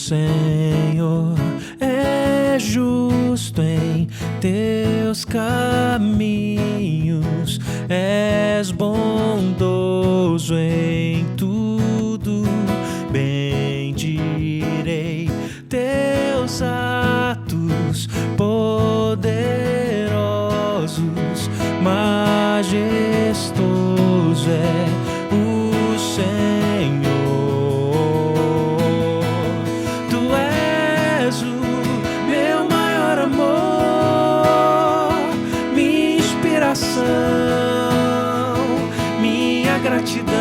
Senhor é justo em teus caminhos, és bondoso em tudo, bendirei teus atos poderosos, majestoso é o Senhor. Tu és o meu maior amor, minha inspiração, minha gratidão,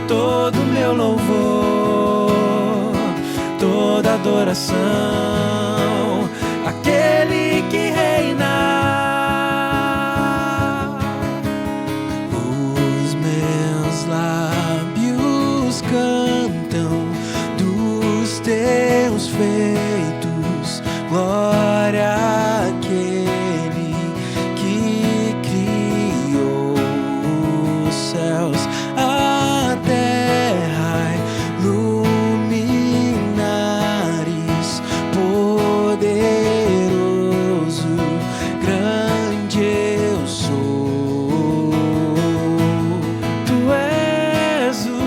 todo meu louvor, toda adoração, aquele que reina. Os meus lábios cantam dos teus feitos, glória àquele que criou os céus, a terra e luminares, poderoso, grande eu sou. Tu és o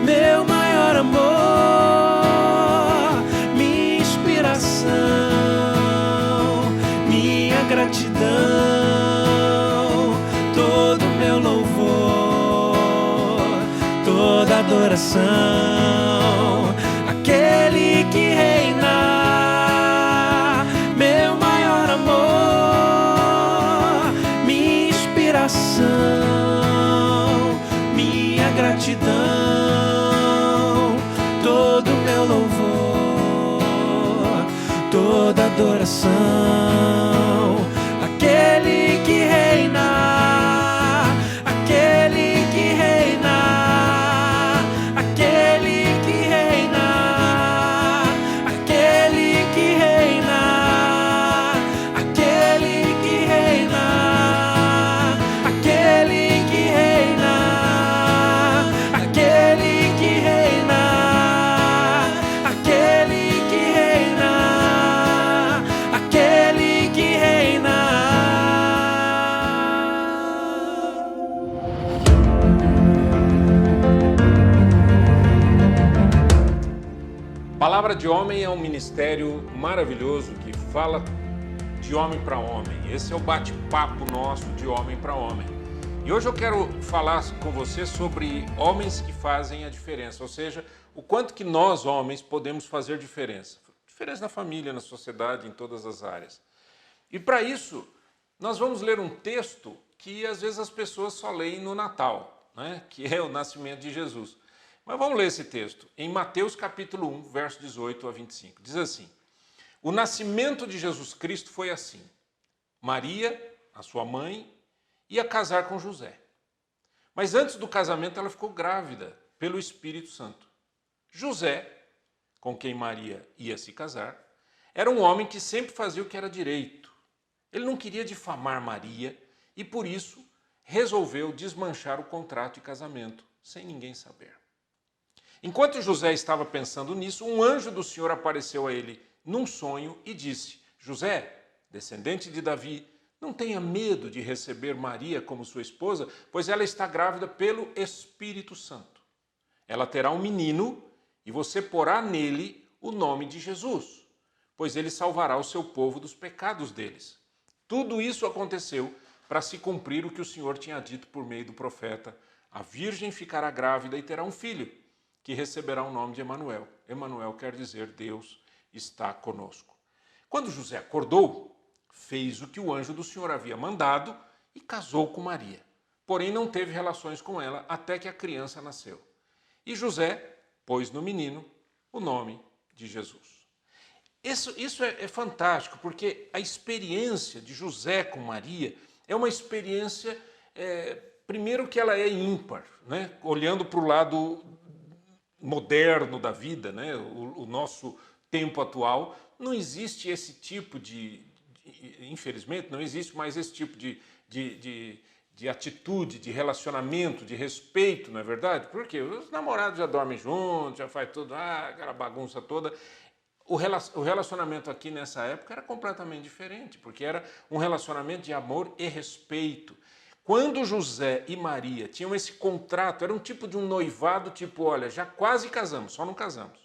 meu maior amor, minha inspiração, minha gratidão, todo meu louvor, toda adoração, aquele que reina, meu maior amor, minha inspiração, minha gratidão, todo meu louvor, toda adoração, aquele que reina, aquele que reina, aquele que reina, aquele que reina, aquele que reina, aquele que reina, aquele que reina, aquele que reina, aquele que reina. Palavra de Homem é um ministério maravilhoso que fala de homem para homem. Esse é o bate-papo nosso de homem para homem. E hoje eu quero falar com você sobre homens que fazem a diferença, ou seja, o quanto que nós, homens, podemos fazer diferença. Diferença na família, na sociedade, em todas as áreas. E para isso, nós vamos ler um texto que às vezes as pessoas só leem no Natal, né? Que é o nascimento de Jesus. Mas vamos ler esse texto em Mateus capítulo 1, verso 18 a 25. Diz assim: o nascimento de Jesus Cristo foi assim. Maria, a sua mãe, ia casar com José. Mas antes do casamento ela ficou grávida pelo Espírito Santo. José, com quem Maria ia se casar, era um homem que sempre fazia o que era direito. Ele não queria difamar Maria e por isso resolveu desmanchar o contrato de casamento, sem ninguém saber. Enquanto José estava pensando nisso, um anjo do Senhor apareceu a ele num sonho e disse: José, descendente de Davi, não tenha medo de receber Maria como sua esposa, pois ela está grávida pelo Espírito Santo. Ela terá um menino e você porá nele o nome de Jesus, pois ele salvará o seu povo dos pecados deles. Tudo isso aconteceu para se cumprir o que o Senhor tinha dito por meio do profeta: a virgem ficará grávida e terá um filho, que receberá o nome de Emanuel. Emanuel quer dizer Deus está conosco. Quando José acordou, fez o que o anjo do Senhor havia mandado e casou com Maria. Porém não teve relações com ela até que a criança nasceu. E José pôs no menino o nome de Jesus. Isso é fantástico, porque a experiência de José com Maria é uma experiência, primeiro que ela é ímpar, né? Olhando para o lado moderno da vida, né? O nosso tempo atual, não existe esse tipo infelizmente, não existe mais esse tipo de de atitude, de relacionamento, de respeito, não é verdade? Porque os namorados já dormem juntos, já faz tudo, aquela bagunça toda. O relacionamento aqui nessa época era completamente diferente, porque era um relacionamento de amor e respeito. Quando José e Maria tinham esse contrato, era um tipo de um noivado, tipo, olha, já quase casamos, só não casamos.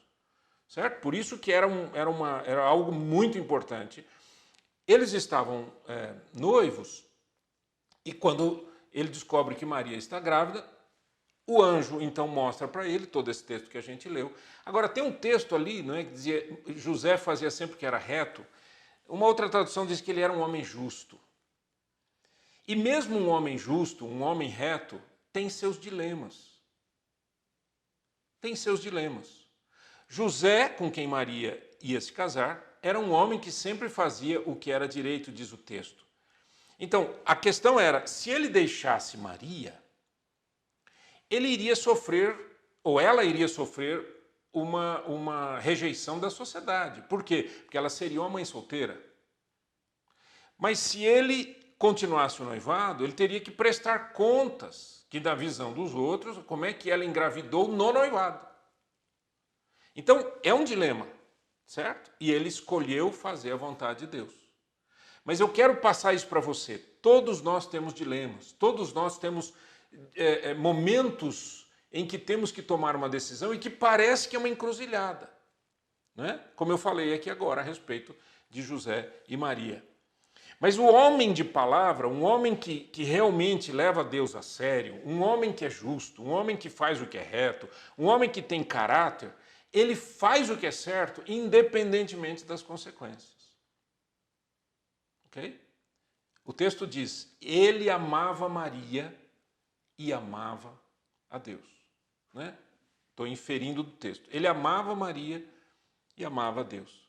Certo? Por isso que era algo muito importante. Eles estavam noivos, e quando ele descobre que Maria está grávida, o anjo então mostra para ele todo esse texto que a gente leu. Agora tem um texto ali, não é, que dizia José fazia sempre o que era reto. Uma outra tradução diz que ele era um homem justo. E mesmo um homem justo, um homem reto, tem seus dilemas. Tem seus dilemas. José, com quem Maria ia se casar, era um homem que sempre fazia o que era direito, diz o texto. Então, a questão era, se ele deixasse Maria, ele iria sofrer, ou ela iria sofrer, uma rejeição da sociedade. Por quê? Porque ela seria uma mãe solteira. Mas se ele continuasse o noivado, ele teria que prestar contas, que na visão dos outros, como é que ela engravidou no noivado. Então, é um dilema, certo? E ele escolheu fazer a vontade de Deus. Mas eu quero passar isso para você. Todos nós temos dilemas, todos nós temos momentos em que temos que tomar uma decisão e que parece que é uma encruzilhada, né? Como eu falei aqui agora a respeito de José e Maria. Mas o homem de palavra, um homem que realmente leva Deus a sério, um homem que é justo, um homem que faz o que é reto, um homem que tem caráter, ele faz o que é certo independentemente das consequências. Ok? O texto diz, ele amava Maria e amava a Deus. Né? Estou inferindo do texto. Ele amava Maria e amava a Deus.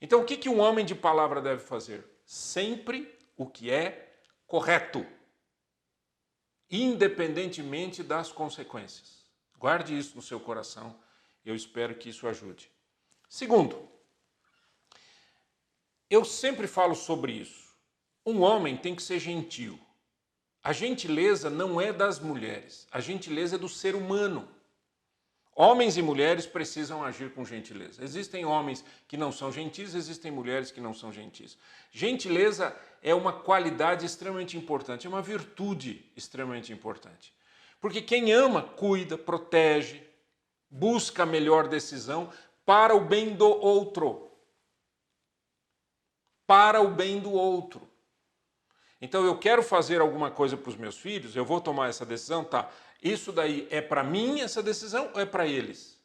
Então o que um homem de palavra deve fazer? Sempre o que é correto, independentemente das consequências. Guarde isso no seu coração, eu espero que isso ajude. Segundo, eu sempre falo sobre isso. Um homem tem que ser gentil. A gentileza não é das mulheres, a gentileza é do ser humano. Homens e mulheres precisam agir com gentileza. Existem homens que não são gentis, existem mulheres que não são gentis. Gentileza é uma qualidade extremamente importante, é uma virtude extremamente importante. Porque quem ama, cuida, protege, busca a melhor decisão para o bem do outro. Para o bem do outro. Então eu quero fazer alguma coisa para os meus filhos, eu vou tomar essa decisão, tá? Isso daí é para mim essa decisão ou é para eles?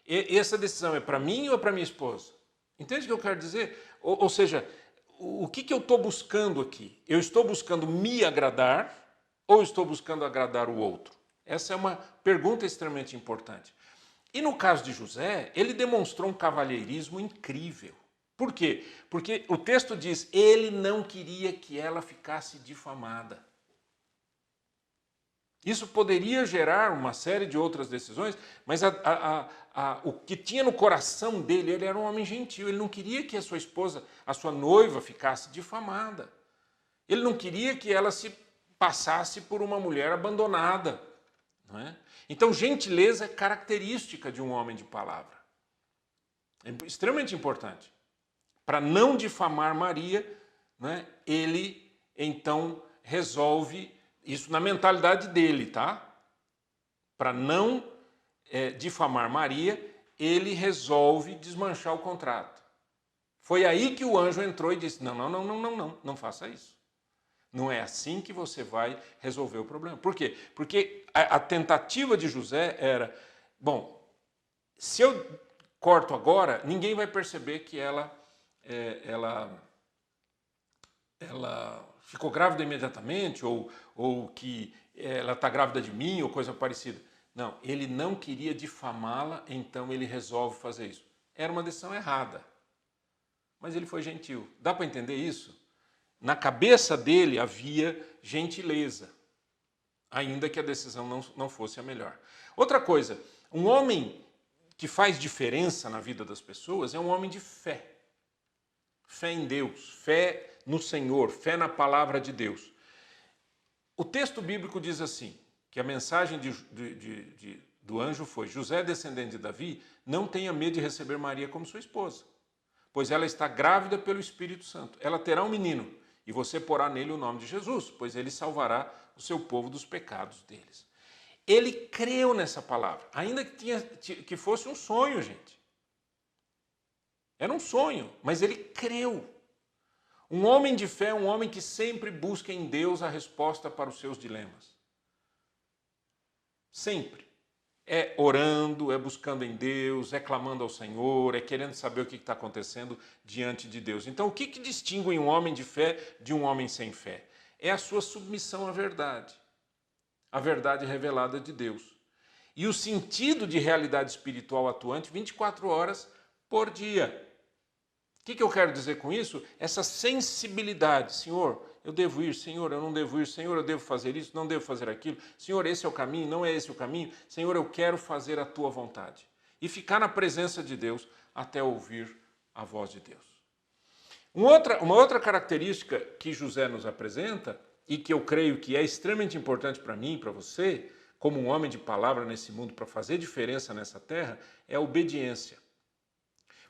E essa decisão é para mim ou é para minha esposa? Entende o que eu quero dizer? Ou seja, o que eu estou buscando aqui? Eu estou buscando me agradar ou estou buscando agradar o outro? Essa é uma pergunta extremamente importante. E no caso de José, ele demonstrou um cavalheirismo incrível. Por quê? Porque o texto diz, ele não queria que ela ficasse difamada. Isso poderia gerar uma série de outras decisões, mas o que tinha no coração dele, ele era um homem gentil, ele não queria que a sua esposa, a sua noiva, ficasse difamada. Ele não queria que ela se passasse por uma mulher abandonada. Não é? Então, gentileza é característica de um homem de palavra. É extremamente importante. Para não difamar Maria, né, ele então resolve, isso na mentalidade dele, tá? Para não difamar Maria, ele resolve desmanchar o contrato. Foi aí que o anjo entrou e disse, não faça isso. Não é assim que você vai resolver o problema. Por quê? Porque a tentativa de José era, bom, se eu corto agora, ninguém vai perceber que ela ficou grávida imediatamente, ou que ela está grávida de mim, ou coisa parecida. Não, ele não queria difamá-la, então ele resolve fazer isso. Era uma decisão errada, mas ele foi gentil. Dá para entender isso? Na cabeça dele havia gentileza, ainda que a decisão não fosse a melhor. Outra coisa, um homem que faz diferença na vida das pessoas é um homem de fé. Fé em Deus, fé no Senhor, fé na palavra de Deus. O texto bíblico diz assim, que a mensagem do anjo foi: José, descendente de Davi, não tenha medo de receber Maria como sua esposa, pois ela está grávida pelo Espírito Santo. Ela terá um menino, e você porá nele o nome de Jesus, pois ele salvará o seu povo dos pecados deles. Ele creu nessa palavra, ainda que fosse um sonho, gente. Era um sonho, mas ele creu. Um homem de fé é um homem que sempre busca em Deus a resposta para os seus dilemas. Sempre. É orando, é buscando em Deus, é clamando ao Senhor, é querendo saber o que está acontecendo diante de Deus. Então, o que distingue um homem de fé de um homem sem fé? É a sua submissão à verdade. A verdade revelada de Deus. E o sentido de realidade espiritual atuante 24 horas por dia. O que eu quero dizer com isso? Essa sensibilidade. Senhor, eu devo ir. Senhor, eu não devo ir. Senhor, eu devo fazer isso, não devo fazer aquilo. Senhor, esse é o caminho, não é esse o caminho. Senhor, eu quero fazer a tua vontade. E ficar na presença de Deus até ouvir a voz de Deus. Uma outra característica que José nos apresenta, e que eu creio que é extremamente importante para mim e para você, como um homem de palavra nesse mundo, para fazer diferença nessa terra, é a obediência.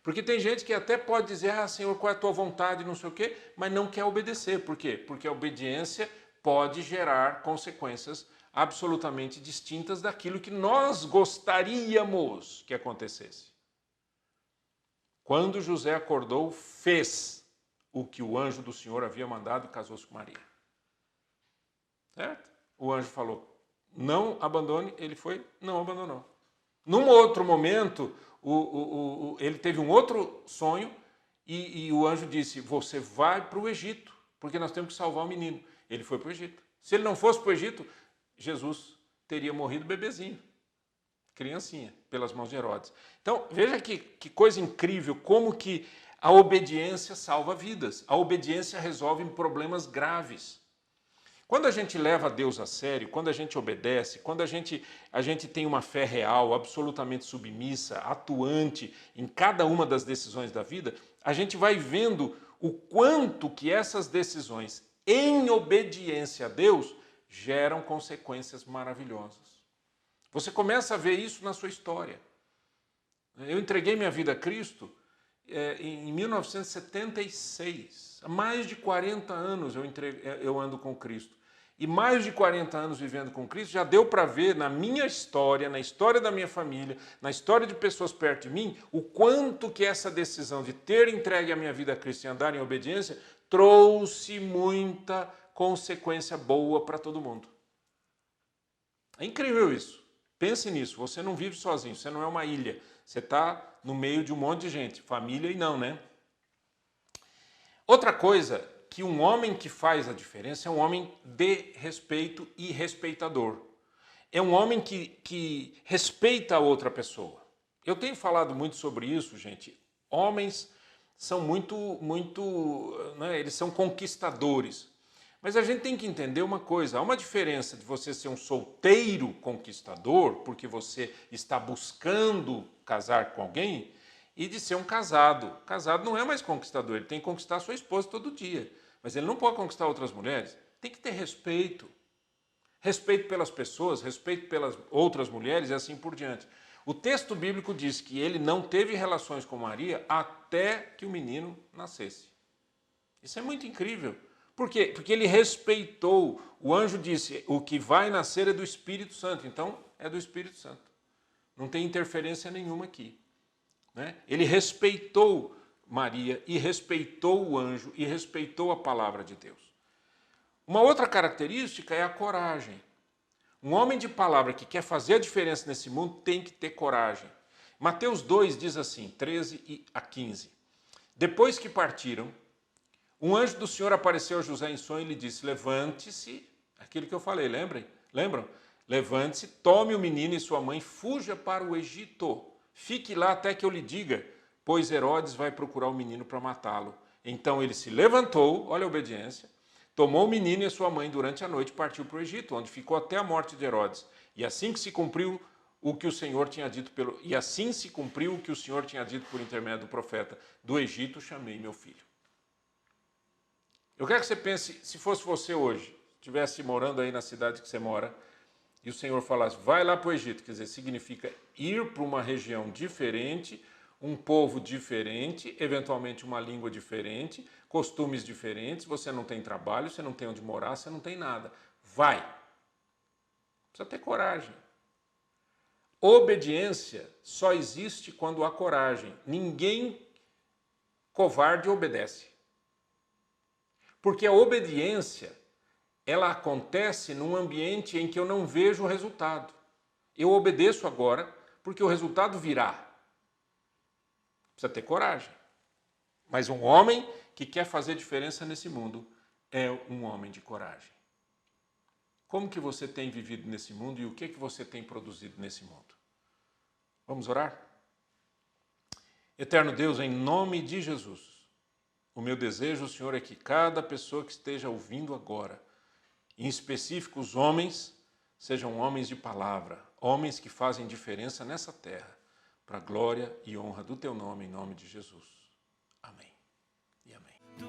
Porque tem gente que até pode dizer: ah, Senhor, qual é a tua vontade, não sei o quê, mas não quer obedecer. Por quê? Porque a obediência pode gerar consequências absolutamente distintas daquilo que nós gostaríamos que acontecesse. Quando José acordou, fez o que o anjo do Senhor havia mandado e casou-se com Maria. Certo? O anjo falou: não abandone, ele foi, não abandonou. Num outro momento, ele teve um outro sonho e o anjo disse: você vai para o Egito, porque nós temos que salvar o menino. Ele foi para o Egito. Se ele não fosse para o Egito, Jesus teria morrido bebezinho, criancinha, pelas mãos de Herodes. Então, veja que coisa incrível, como que a obediência salva vidas. A obediência resolve problemas graves. Quando a gente leva Deus a sério, quando a gente obedece, quando a gente tem uma fé real, absolutamente submissa, atuante em cada uma das decisões da vida, a gente vai vendo o quanto que essas decisões em obediência a Deus geram consequências maravilhosas. Você começa a ver isso na sua história. Eu entreguei minha vida a Cristo em 1976. Há mais de 40 anos eu ando com Cristo. E mais de 40 anos vivendo com Cristo, já deu para ver na minha história, na história da minha família, na história de pessoas perto de mim, o quanto que essa decisão de ter entregue a minha vida a Cristo e andar em obediência trouxe muita consequência boa para todo mundo. É incrível isso. Pense nisso, você não vive sozinho, você não é uma ilha. Você está no meio de um monte de gente, família e não, né? Outra coisa, que um homem que faz a diferença é um homem de respeito e respeitador. É um homem que respeita a outra pessoa. Eu tenho falado muito sobre isso, gente. Homens são eles são conquistadores. Mas a gente tem que entender uma coisa, há uma diferença de você ser um solteiro conquistador, porque você está buscando casar com alguém, e de ser um casado. Casado não é mais conquistador, ele tem que conquistar sua esposa todo dia. Mas ele não pode conquistar outras mulheres. Tem que ter respeito. Respeito pelas pessoas, respeito pelas outras mulheres e assim por diante. O texto bíblico diz que ele não teve relações com Maria até que o menino nascesse. Isso é muito incrível. Por quê? Porque ele respeitou. O anjo disse: o que vai nascer é do Espírito Santo. Então, é do Espírito Santo. Não tem interferência nenhuma aqui. Né? Ele respeitou Maria e respeitou o anjo e respeitou a palavra de Deus. Uma outra característica é a coragem. Um homem de palavra que quer fazer a diferença nesse mundo tem que ter coragem. Mateus 2 diz assim, 13 a 15. Depois que partiram, um anjo do Senhor apareceu a José em sonho e lhe disse: levante-se, aquilo que eu falei, lembram? Levante-se, tome o menino e sua mãe, fuja para o Egito. Fique lá até que eu lhe diga, pois Herodes vai procurar o menino para matá-lo. Então ele se levantou, olha a obediência, tomou o menino e a sua mãe durante a noite e partiu para o Egito, onde ficou até a morte de Herodes. E assim se cumpriu o que o Senhor tinha dito por intermédio do profeta: do Egito chamei meu filho. Eu quero que você pense, se fosse você hoje, estivesse morando aí na cidade que você mora, e o Senhor falasse, vai lá para o Egito, quer dizer, significa ir para uma região diferente, um povo diferente, eventualmente uma língua diferente, costumes diferentes, você não tem trabalho, você não tem onde morar, você não tem nada. Vai. Precisa ter coragem. Obediência só existe quando há coragem. Ninguém covarde obedece. Porque a obediência, ela acontece num ambiente em que eu não vejo o resultado. Eu obedeço agora porque o resultado virá. Precisa ter coragem. Mas um homem que quer fazer diferença nesse mundo é um homem de coragem. Como que você tem vivido nesse mundo e o que você tem produzido nesse mundo? Vamos orar? Eterno Deus, em nome de Jesus, o meu desejo, Senhor, é que cada pessoa que esteja ouvindo agora, em específico os homens, sejam homens de palavra, homens que fazem diferença nessa terra, para a glória e honra do Teu nome, em nome de Jesus. Amém e amém. Tu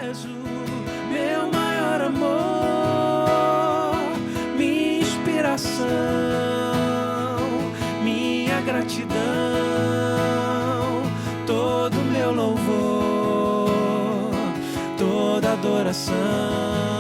és o meu maior amor, minha inspiração, minha gratidão, todo meu louvor, toda adoração.